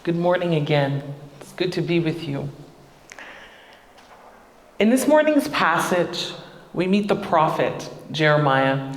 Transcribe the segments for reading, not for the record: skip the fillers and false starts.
Good morning again. It's good to be with you. In this morning's passage, we meet the prophet Jeremiah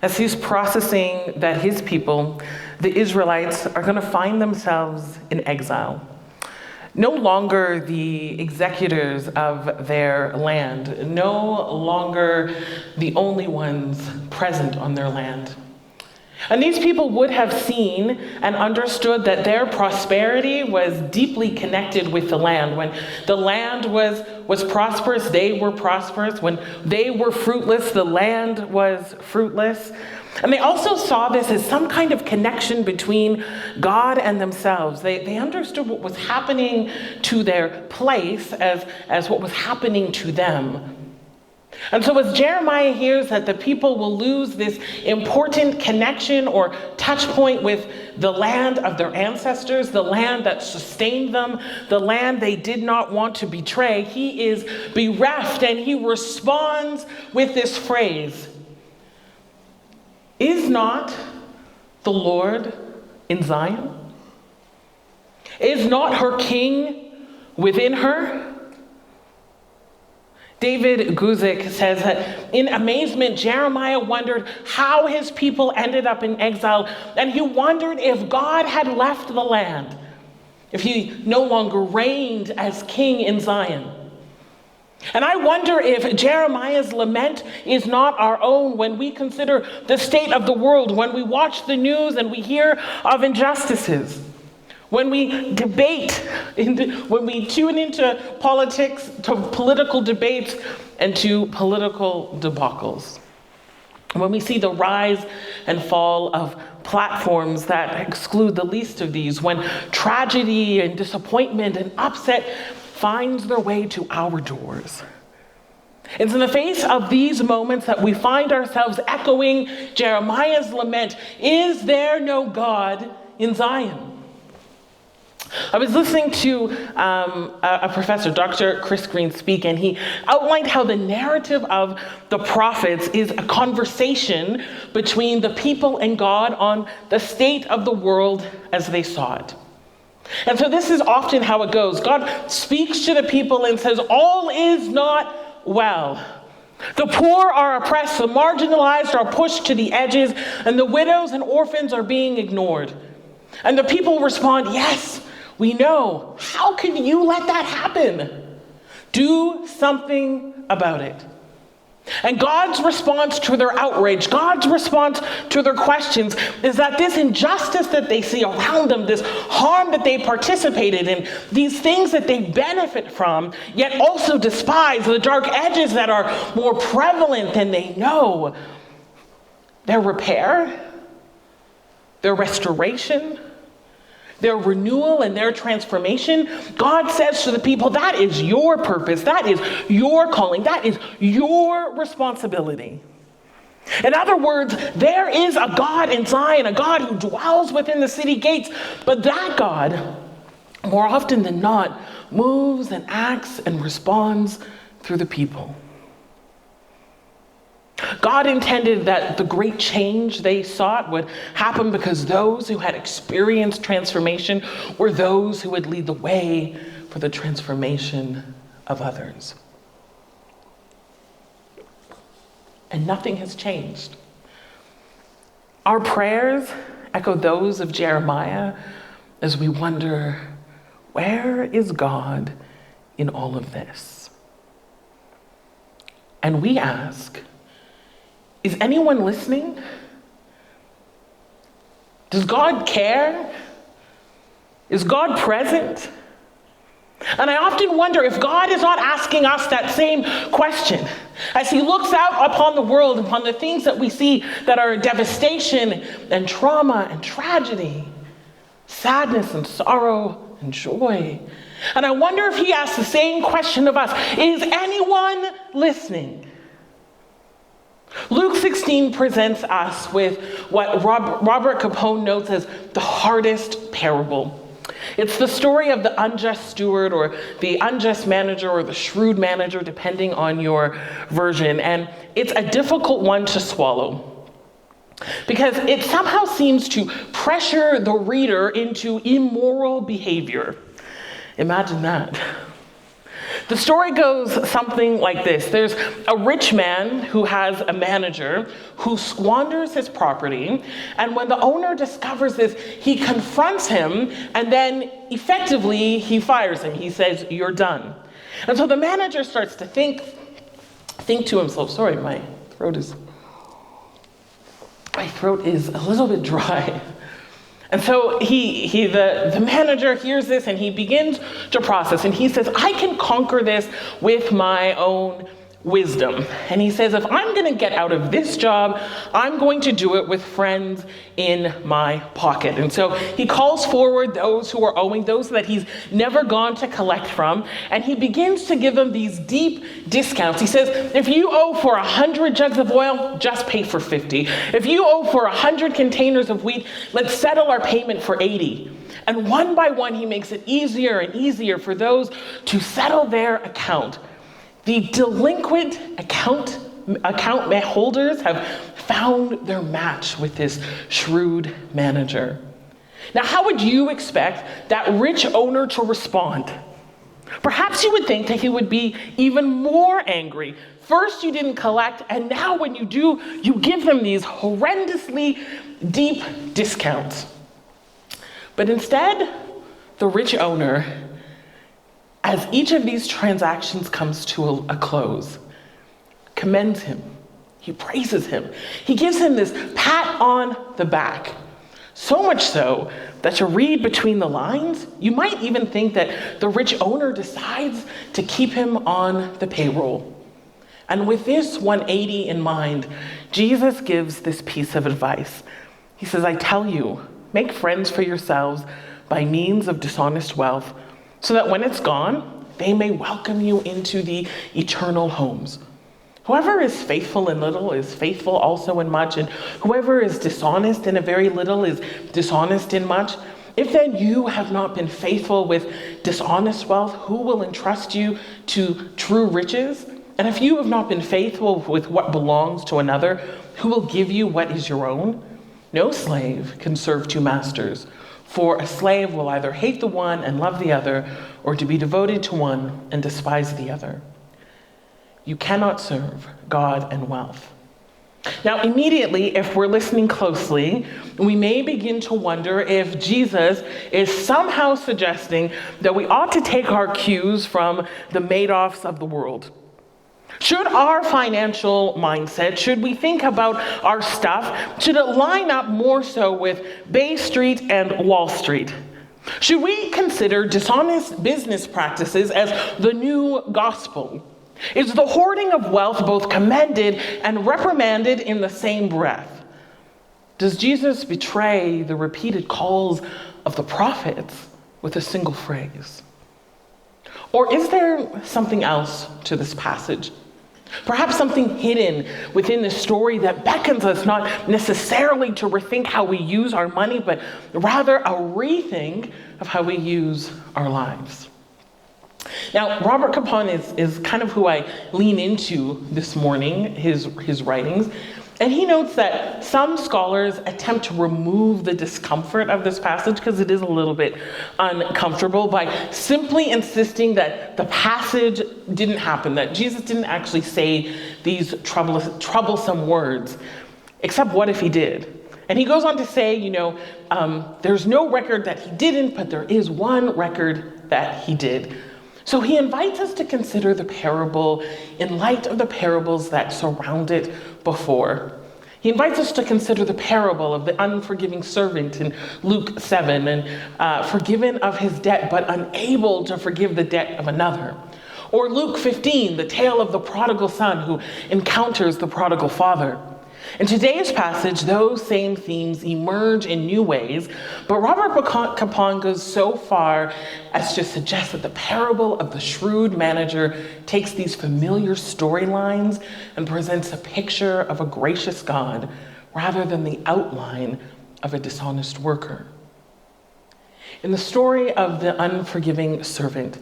as he's processing that his people, the Israelites, are going to find themselves in exile. No longer the executors of their land, no longer the only ones present on their land. And these people would have seen and understood that their prosperity was deeply connected with the land. When the land was prosperous, they were prosperous. When they were fruitless, the land was fruitless. And they also saw this as some kind of connection between God and themselves. They understood what was happening to their place as what was happening to them. And so as Jeremiah hears that the people will lose this important connection or touch point with the land of their ancestors, the land that sustained them, the land they did not want to betray, he is bereft, and he responds with this phrase: "Is not the Lord in Zion? Is not her king within her?" David Guzik says that in amazement, Jeremiah wondered how his people ended up in exile, and he wondered if God had left the land, if he no longer reigned as king in Zion. And I wonder if Jeremiah's lament is not our own when we consider the state of the world, when we watch the news and we hear of injustices. When we debate, when we tune into politics, to political debates, and to political debacles. When we see the rise and fall of platforms that exclude the least of these, when tragedy and disappointment and upset finds their way to our doors. It's in the face of these moments that we find ourselves echoing Jeremiah's lament: "Is there no God in Zion?" I was listening to a professor, Dr. Chris Green, speak, and he outlined how the narrative of the prophets is a conversation between the people and God on the state of the world as they saw it. And so this is often how it goes. God speaks to the people and says, all is not well. The poor are oppressed, the marginalized are pushed to the edges, and the widows and orphans are being ignored. And the people respond, yes, we know. How can you let that happen? Do something about it. And God's response to their outrage, God's response to their questions is that this injustice that they see around them, this harm that they participated in, these things that they benefit from, yet also despise, the dark edges that are more prevalent than they know, their repair, their restoration, their renewal and their transformation, God says to the people, that is your purpose, that is your calling, that is your responsibility. In other words, there is a God in Zion, a God who dwells within the city gates, but that God, more often than not, moves and acts and responds through the people. God intended that the great change they sought would happen because those who had experienced transformation were those who would lead the way for the transformation of others. And nothing has changed. Our prayers echo those of Jeremiah as we wonder, where is God in all of this? And we ask, is anyone listening? Does God care? Is God present? And I often wonder if God is not asking us that same question as he looks out upon the world, upon the things that we see that are devastation and trauma and tragedy, sadness and sorrow and joy. And I wonder if he asks the same question of us: is anyone listening? Luke 16 presents us with what Robert Capone notes as the hardest parable. It's the story of the unjust steward, or the unjust manager, or the shrewd manager, depending on your version. And it's a difficult one to swallow because it somehow seems to pressure the reader into immoral behavior. Imagine that. The story goes something like this. There's a rich man who has a manager who squanders his property, and when the owner discovers this, he confronts him, and then effectively he fires him. He says, "You're done." And so the manager starts to think to himself, sorry, my throat is a little bit dry. And so the manager hears this and he begins to process, and he says, I can conquer this with my own wisdom. And he says, if I'm going to get out of this job, I'm going to do it with friends in my pocket. And so he calls forward those who are owing, those that he's never gone to collect from, and he begins to give them these deep discounts. He says, if you owe for 100 jugs of oil, just pay for 50. If you owe for 100 containers of wheat, let's settle our payment for 80. And one by one, he makes it easier and easier for those to settle their account. The delinquent account holders have found their match with this shrewd manager. Now, how would you expect that rich owner to respond? Perhaps you would think that he would be even more angry. First, you didn't collect, and now when you do, you give them these horrendously deep discounts. But instead, the rich owner, as each of these transactions comes to a close, commends him. He praises him. He gives him this pat on the back. So much so that to read between the lines, you might even think that the rich owner decides to keep him on the payroll. And with this 180 in mind, Jesus gives this piece of advice. He says, I tell you, make friends for yourselves by means of dishonest wealth, so that when it's gone, they may welcome you into the eternal homes. Whoever is faithful in little is faithful also in much, and whoever is dishonest in a very little is dishonest in much. If then you have not been faithful with dishonest wealth, who will entrust you to true riches? And if you have not been faithful with what belongs to another, who will give you what is your own? No slave can serve two masters. For a slave will either hate the one and love the other, or to be devoted to one and despise the other. You cannot serve God and wealth. Now, immediately, if we're listening closely, we may begin to wonder if Jesus is somehow suggesting that we ought to take our cues from the Madoffs of the world. Should our financial mindset, should we think about our stuff, should it line up more so with Bay Street and Wall Street? Should we consider dishonest business practices as the new gospel? Is the hoarding of wealth both commended and reprimanded in the same breath? Does Jesus betray the repeated calls of the prophets with a single phrase? Or is there something else to this passage? Perhaps something hidden within the story that beckons us not necessarily to rethink how we use our money, but rather a rethink of how we use our lives. Now, Robert Capon is kind of who I lean into this morning, his writings. And he notes that some scholars attempt to remove the discomfort of this passage, because it is a little bit uncomfortable, by simply insisting that the passage didn't happen, that Jesus didn't actually say these troublesome words, except what if he did? And he goes on to say, there's no record that he didn't, but there is one record that he did. So he invites us to consider the parable in light of the parables that surround it before. He invites us to consider the parable of the unforgiving servant in Luke 7, and forgiven of his debt, but unable to forgive the debt of another. Or Luke 15, the tale of the prodigal son who encounters the prodigal father. In today's passage, those same themes emerge in new ways, but Robert Capon goes so far as to suggest that the parable of the shrewd manager takes these familiar storylines and presents a picture of a gracious God rather than the outline of a dishonest worker. In the story of the unforgiving servant,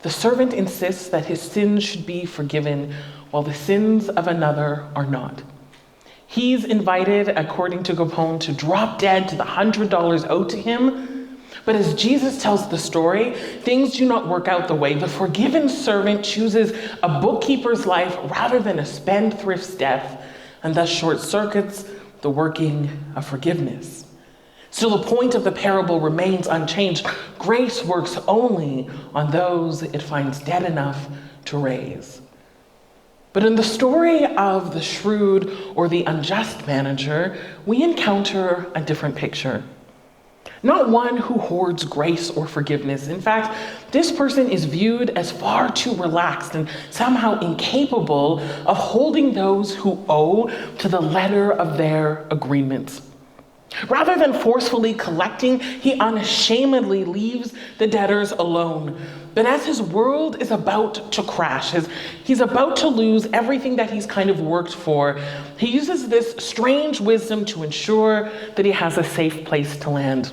the servant insists that his sins should be forgiven while the sins of another are not. He's invited, according to Capone, to drop dead to the $100 owed to him. But as Jesus tells the story, things do not work out the way the forgiven servant chooses a bookkeeper's life rather than a spendthrift's death, and thus short circuits the working of forgiveness. Still, the point of the parable remains unchanged. Grace works only on those it finds dead enough to raise. But in the story of the shrewd or the unjust manager, we encounter a different picture. Not one who hoards grace or forgiveness. In fact, this person is viewed as far too relaxed and somehow incapable of holding those who owe to the letter of their agreements. Rather than forcefully collecting, he unashamedly leaves the debtors alone. But as his world is about to crash, he's about to lose everything that he's kind of worked for, he uses this strange wisdom to ensure that he has a safe place to land.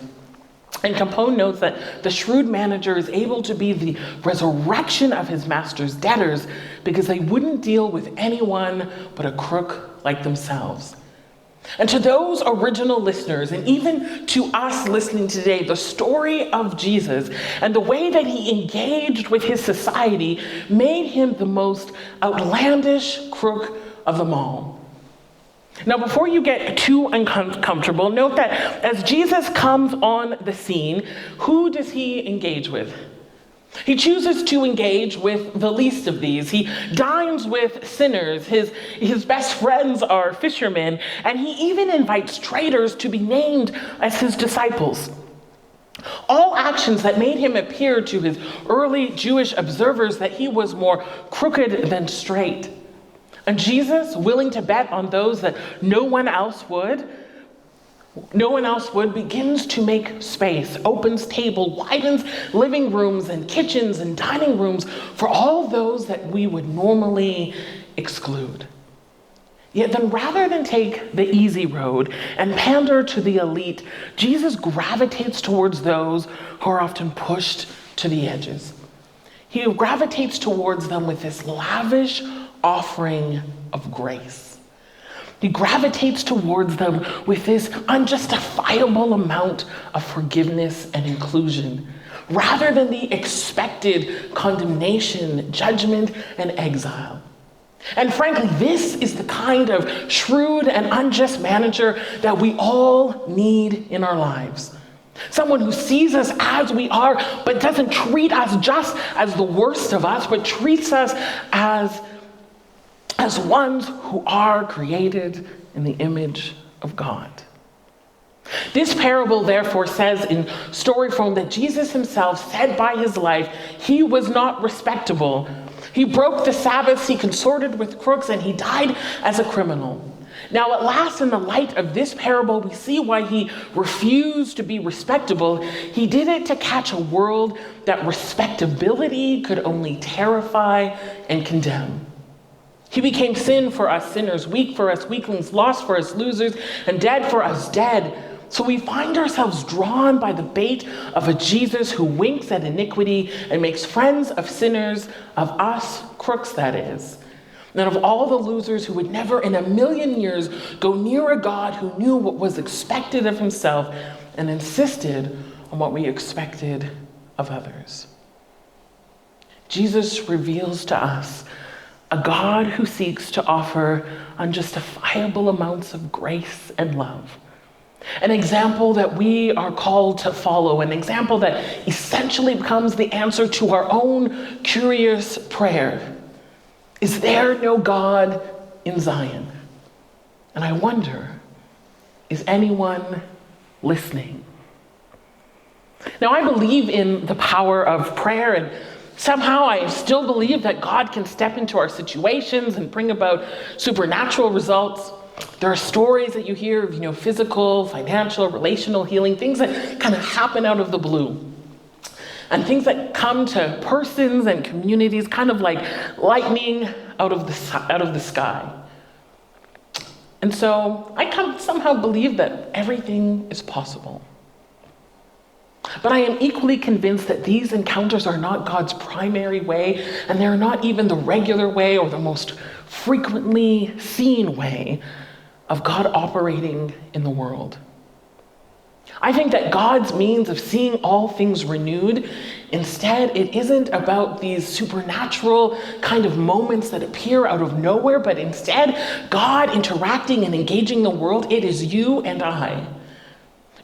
And Capone notes that the shrewd manager is able to be the resurrection of his master's debtors because they wouldn't deal with anyone but a crook like themselves. And to those original listeners, and even to us listening today, the story of Jesus and the way that he engaged with his society made him the most outlandish crook of them all. Now, before you get too uncomfortable, note that as Jesus comes on the scene, who does he engage with? He chooses to engage with the least of these. He dines with sinners. His best friends are fishermen, and he even invites traitors to be named as his disciples. All actions that made him appear to his early Jewish observers that he was more crooked than straight. And Jesus, willing to bet on those that no one else would, begins to make space, opens table, widens living rooms and kitchens and dining rooms for all those that we would normally exclude. Yet then, rather than take the easy road and pander to the elite, Jesus gravitates towards those who are often pushed to the edges. He gravitates towards them with this lavish offering of grace. He gravitates towards them with this unjustifiable amount of forgiveness and inclusion, rather than the expected condemnation, judgment, and exile. And frankly, this is the kind of shrewd and unjust manager that we all need in our lives. Someone who sees us as we are, but doesn't treat us just as the worst of us, but treats us as ones who are created in the image of God. This parable therefore says in story form that Jesus himself said by his life he was not respectable. He broke the Sabbaths, he consorted with crooks, and he died as a criminal. Now at last, in the light of this parable, we see why he refused to be respectable. He did it to catch a world that respectability could only terrify and condemn. He became sin for us sinners, weak for us weaklings, lost for us losers, and dead for us dead. So we find ourselves drawn by the bait of a Jesus who winks at iniquity and makes friends of sinners, of us crooks that is, and of all the losers who would never in a million years go near a God who knew what was expected of himself and insisted on what we expected of others. Jesus reveals to us a God who seeks to offer unjustifiable amounts of grace and love. An example that we are called to follow, an example that essentially becomes the answer to our own curious prayer. Is there no God in Zion? And I wonder, is anyone listening? Now, I believe in the power of prayer, and somehow I still believe that God can step into our situations and bring about supernatural results. There are stories that you hear of, physical, financial, relational healing, things that kind of happen out of the blue. And things that come to persons and communities kind of like lightning out of the sky. And so I somehow believe that everything is possible. But I am equally convinced that these encounters are not God's primary way, and they're not even the regular way or the most frequently seen way. of God operating in the world. I think that God's means of seeing all things renewed, instead, it isn't about these supernatural kind of moments that appear out of nowhere, but instead, God interacting and engaging the world, it is you and I.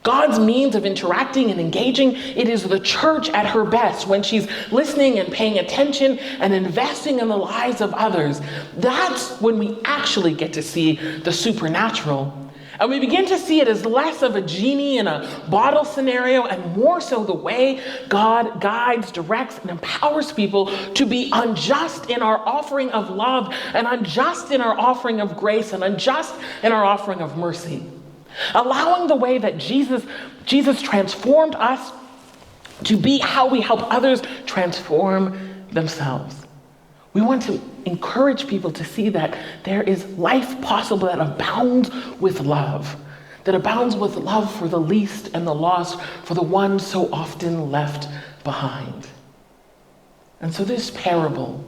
God's means of interacting and engaging, it is the church at her best when she's listening and paying attention and investing in the lives of others. That's when we actually get to see the supernatural. And we begin to see it as less of a genie in a bottle scenario and more so the way God guides, directs, and empowers people to be unjust in our offering of love and unjust in our offering of grace and unjust in our offering of mercy. Allowing the way that Jesus transformed us to be how we help others transform themselves. We want to encourage people to see that there is life possible that abounds with love for the least and the lost, for the ones so often left behind. And so this parable,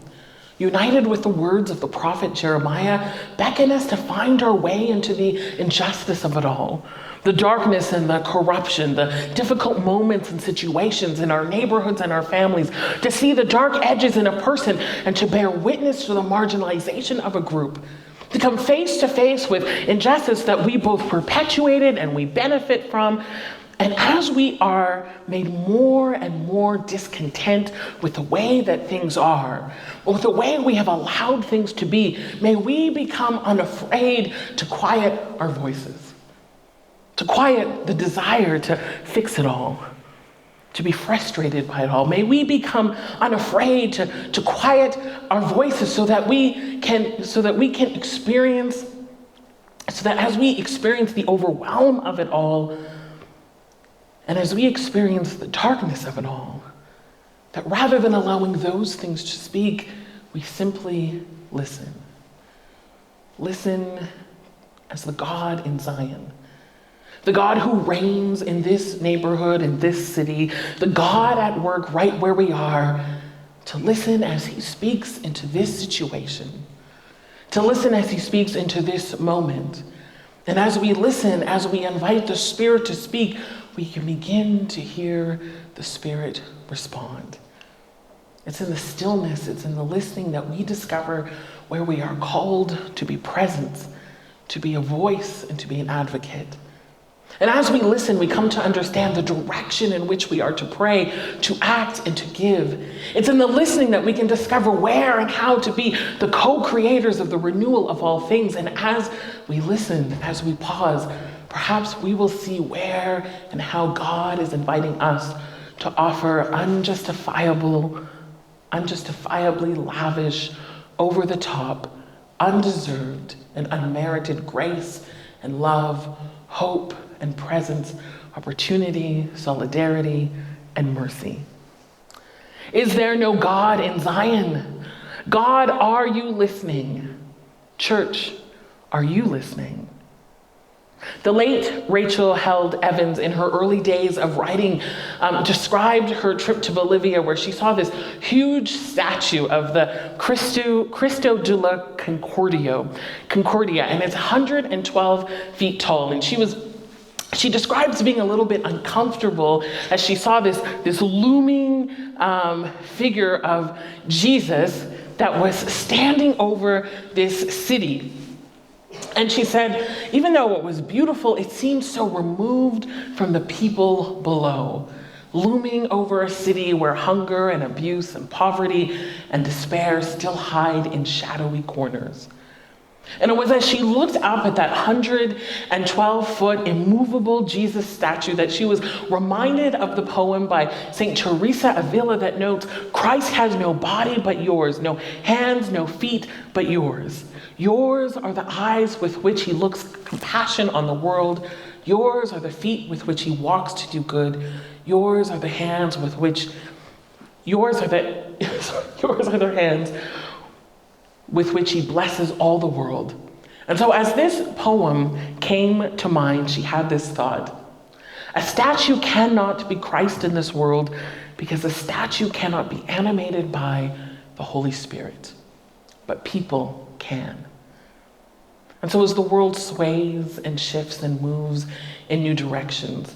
united with the words of the prophet Jeremiah, beckon us to find our way into the injustice of it all. The darkness and the corruption, the difficult moments and situations in our neighborhoods and our families, to see the dark edges in a person and to bear witness to the marginalization of a group, to come face to face with injustice that we both perpetuated and we benefit from. And as we are made more and more discontent with the way that things are, or with the way we have allowed things to be, may we become unafraid to quiet our voices, to quiet the desire to fix it all, to be frustrated by it all. May we become unafraid to quiet our voices so that as we experience the overwhelm of it all, and as we experience the darkness of it all, that rather than allowing those things to speak, we simply listen. Listen as the God in Zion, the God who reigns in this neighborhood, in this city, the God at work right where we are, to listen as he speaks into this situation, to listen as he speaks into this moment. And as we listen, as we invite the Spirit to speak, we can begin to hear the Spirit respond. It's in the stillness, it's in the listening that we discover where we are called to be present, to be a voice, and to be an advocate. And as we listen, we come to understand the direction in which we are to pray, to act, and to give. It's in the listening that we can discover where and how to be the co-creators of the renewal of all things. And as we listen, as we pause, perhaps we will see where and how God is inviting us to offer unjustifiably lavish, over-the-top, undeserved, and unmerited grace and love, hope and presence, opportunity, solidarity, and mercy. Is there no God in Zion? God, are you listening? Church, are you listening? The late Rachel Held Evans, in her early days of writing, described her trip to Bolivia, where she saw this huge statue of the Cristo de la Concordia, and it's 112 feet tall. And she describes being a little bit uncomfortable as she saw this looming figure of Jesus that was standing over this city. And she said, even though it was beautiful, it seemed so removed from the people below, looming over a city where hunger and abuse and poverty and despair still hide in shadowy corners. And it was as she looked up at that 112-foot immovable Jesus statue that she was reminded of the poem by St. Teresa of Avila that notes, Christ has no body but yours, no hands, no feet but yours. Yours are the eyes with which he looks compassion on the world. Yours are the feet with which he walks to do good. Yours are the hands with which, yours are the hands with which he blesses all the world. And so as this poem came to mind, she had this thought. A statue cannot be Christ in this world because a statue cannot be animated by the Holy Spirit, but people can. And so as the world sways and shifts and moves in new directions,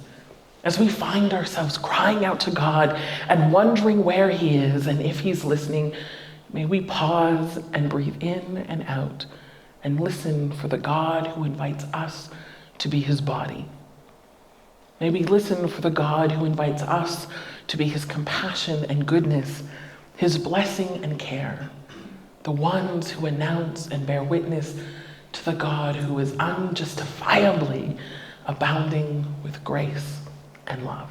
as we find ourselves crying out to God and wondering where he is and if he's listening, may we pause and breathe in and out and listen for the God who invites us to be his body. May we listen for the God who invites us to be his compassion and goodness, his blessing and care, the ones who announce and bear witness to the God who is unjustifiably abounding with grace and love.